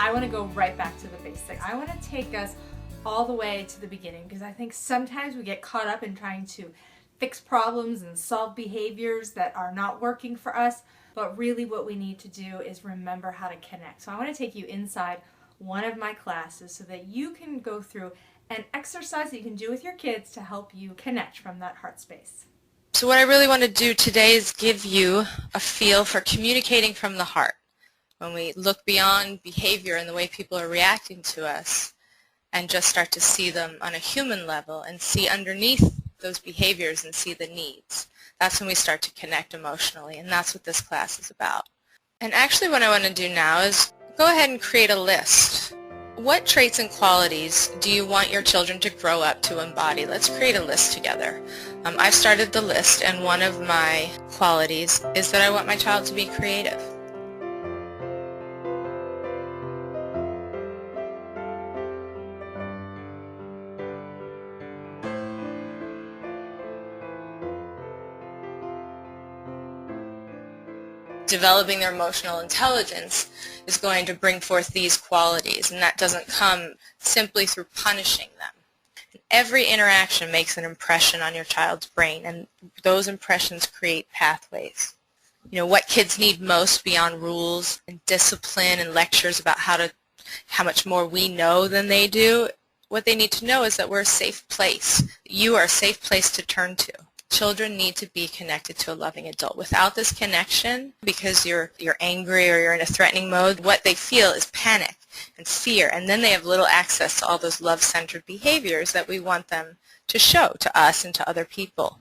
I want to go right back to the basics. I want to take us all the way to the beginning because I think sometimes we get caught up in trying to fix problems and solve behaviors that are not working for us, but really what we need to do is remember how to connect. So I want to take you inside one of my classes so that you can go through an exercise that you can do with your kids to help you connect from that heart space. So what I really want to do today is give you a feel for communicating from the heart. When we look beyond behavior and the way people are reacting to us and just start to see them on a human level and see underneath those behaviors and see the needs. That's when we start to connect emotionally, and that's what this class is about. And actually what I want to do now is go ahead and create a list. What traits and qualities do you want your children to grow up to embody? Let's create a list together. I've started the list, and one of my qualities is that I want my child to be creative. Developing their emotional intelligence is going to bring forth these qualities, and that doesn't come simply through punishing them. Every interaction makes an impression on your child's brain, and those impressions create pathways. You know, what kids need most beyond rules and discipline and lectures about how much more we know than they do, what they need to know is that we're a safe place. You are a safe place to turn to. Children need to be connected to a loving adult. Without this connection, because you're angry or you're in a threatening mode, what they feel is panic and fear, and then they have little access to all those love-centered behaviors that we want them to show to us and to other people.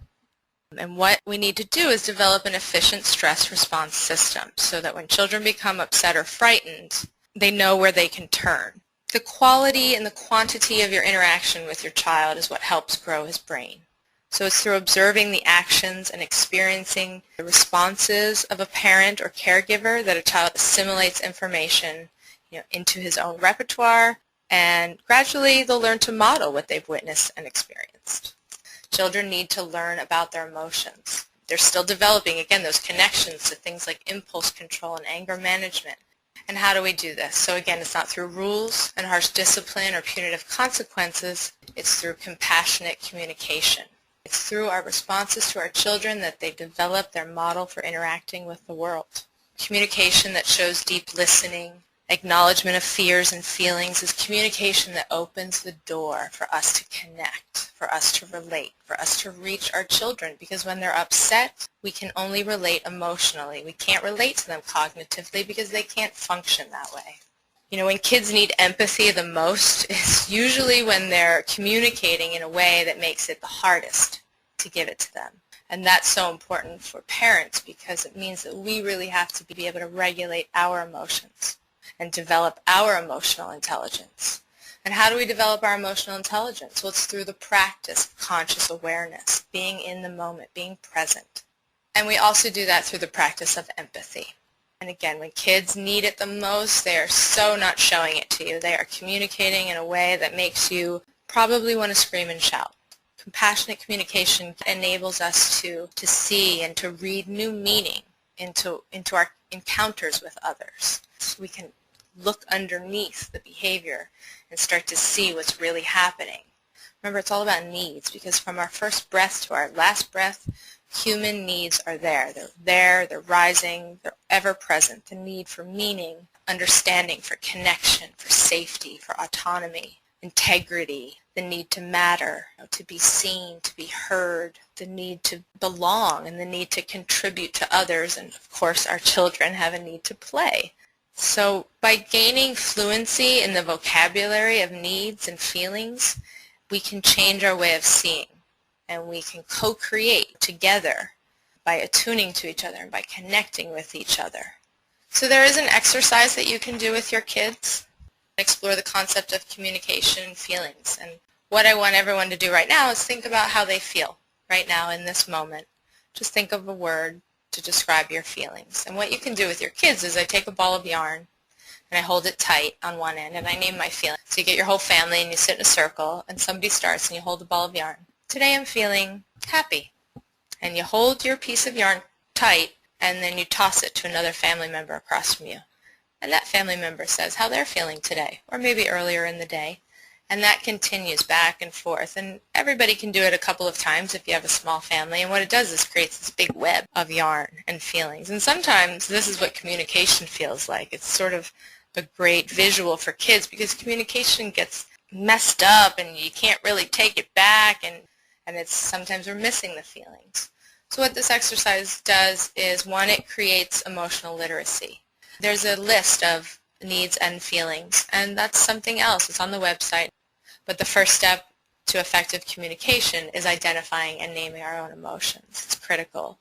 And what we need to do is develop an efficient stress response system so that when children become upset or frightened, they know where they can turn. The quality and the quantity of your interaction with your child is what helps grow his brain. So it's through observing the actions and experiencing the responses of a parent or caregiver that a child assimilates information, into his own repertoire, and gradually they'll learn to model what they've witnessed and experienced. Children need to learn about their emotions. They're still developing, again, those connections to things like impulse control and anger management. And how do we do this? So again, it's not through rules and harsh discipline or punitive consequences. It's through compassionate communication. It's through our responses to our children that they develop their model for interacting with the world. Communication that shows deep listening, acknowledgement of fears and feelings is communication that opens the door for us to connect, for us to relate, for us to reach our children, because when they're upset, we can only relate emotionally. We can't relate to them cognitively because they can't function that way. When kids need empathy the most is usually when they're communicating in a way that makes it the hardest to give it to them. And that's so important for parents because it means that we really have to be able to regulate our emotions and develop our emotional intelligence. And how do we develop our emotional intelligence? Well, it's through the practice of conscious awareness, being in the moment, being present. And we also do that through the practice of empathy. And again, when kids need it the most, they are so not showing it to you. They are communicating in a way that makes you probably want to scream and shout. Compassionate communication enables us to see and to read new meaning into our encounters with others. So we can look underneath the behavior and start to see what's really happening. Remember, it's all about needs because from our first breath to our last breath, human needs are there. They're rising, they're ever present. The need for meaning, understanding, for connection, for safety, for autonomy, integrity, the need to matter, to be seen, to be heard, the need to belong, and the need to contribute to others. And of course, our children have a need to play. So by gaining fluency in the vocabulary of needs and feelings, we can change our way of seeing. And we can co-create together by attuning to each other and by connecting with each other. So there is an exercise that you can do with your kids. Explore the concept of communication and feelings. And what I want everyone to do right now is think about how they feel right now in this moment. Just think of a word to describe your feelings. And what you can do with your kids is I take a ball of yarn and I hold it tight on one end and I name my feelings. So you get your whole family and you sit in a circle and somebody starts and you hold the ball of yarn. Today I'm feeling happy. And you hold your piece of yarn tight and then you toss it to another family member across from you. and that family member says how they're feeling today, or maybe earlier in the day. And that continues back and forth, and everybody can do it a couple of times if you have a small family, and what it does is creates this big web of yarn and feelings. And sometimes this is what communication feels like. It's sort of a great visual for kids because communication gets messed up and you can't really take it back, and it's sometimes we're missing the feelings. So what this exercise does is, one, it creates emotional literacy. There's a list of needs and feelings, and that's something else. It's on the website. But the first step to effective communication is identifying and naming our own emotions. It's critical.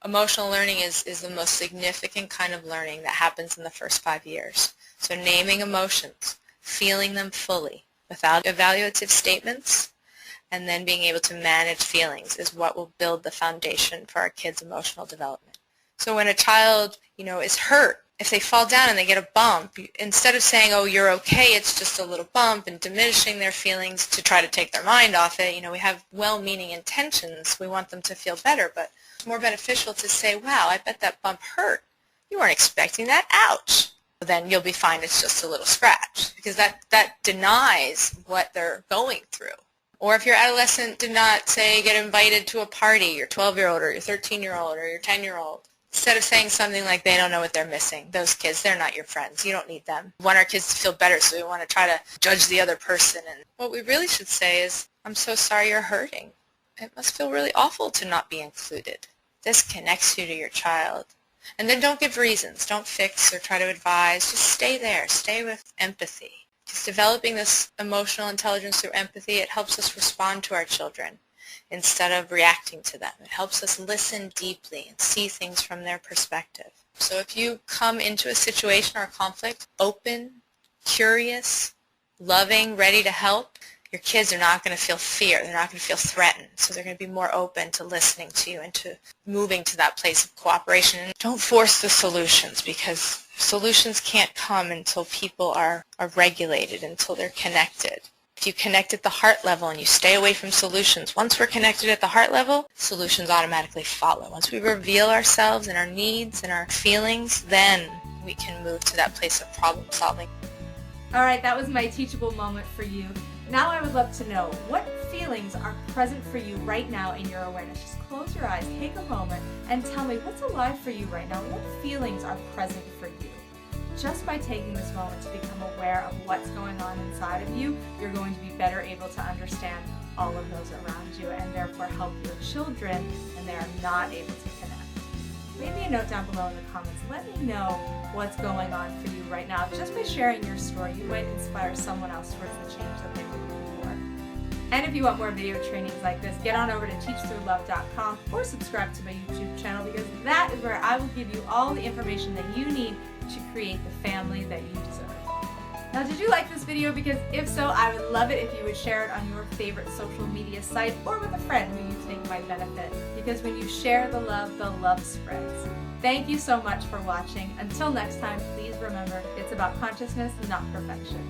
Emotional learning is the most significant kind of learning that happens in the first 5 years. So naming emotions, feeling them fully without evaluative statements, and then being able to manage feelings is what will build the foundation for our kids' emotional development. So when a child, is hurt, if they fall down and they get a bump, instead of saying, oh, you're okay, it's just a little bump, and diminishing their feelings to try to take their mind off it, we have well-meaning intentions. We want them to feel better, but it's more beneficial to say, wow, I bet that bump hurt. You weren't expecting that. Ouch. Then you'll be fine. It's just a little scratch, because that denies what they're going through. Or if your adolescent did not, say, get invited to a party, your 12-year-old or your 13-year-old or your 10-year-old, instead of saying something like they don't know what they're missing, those kids, they're not your friends. You don't need them. We want our kids to feel better, so we want to try to judge the other person. And what we really should say is, I'm so sorry you're hurting. It must feel really awful to not be included. This connects you to your child. And then don't give reasons. Don't fix or try to advise. Just stay there. Stay with empathy. Because developing this emotional intelligence through empathy, it helps us respond to our children instead of reacting to them. It helps us listen deeply and see things from their perspective. So if you come into a situation or a conflict open, curious, loving, ready to help, your kids are not going to feel fear. They're not going to feel threatened. So they're going to be more open to listening to you and to moving to that place of cooperation. And don't force the solutions, because solutions can't come until people are regulated, until they're connected. If you connect at the heart level and you stay away from solutions, once we're connected at the heart level, solutions automatically follow. Once we reveal ourselves and our needs and our feelings, then we can move to that place of problem solving. All right, that was my teachable moment for you. Now I would love to know, what feelings are present for you right now in your awareness? Just close your eyes, take a moment, and tell me what's alive for you right now. What feelings are present for you? Just by taking this moment to become aware of what's going on inside of you, you're going to be better able to understand all of those around you and therefore help your children when they are not able to connect. Leave me a note down below in the comments. Let me know what's going on for you right now. Just by sharing your story, you might inspire someone else towards the change that they were looking for. And if you want more video trainings like this, get on over to teachthroughlove.com or subscribe to my YouTube channel, because that is where I will give you all the information that you need to create the family that you deserve. Now, did you like this video? Because if so, I would love it if you would share it on your favorite social media site or with a friend who you think might benefit. Because when you share the love spreads. Thank you so much for watching. Until next time, please remember, it's about consciousness, not perfection.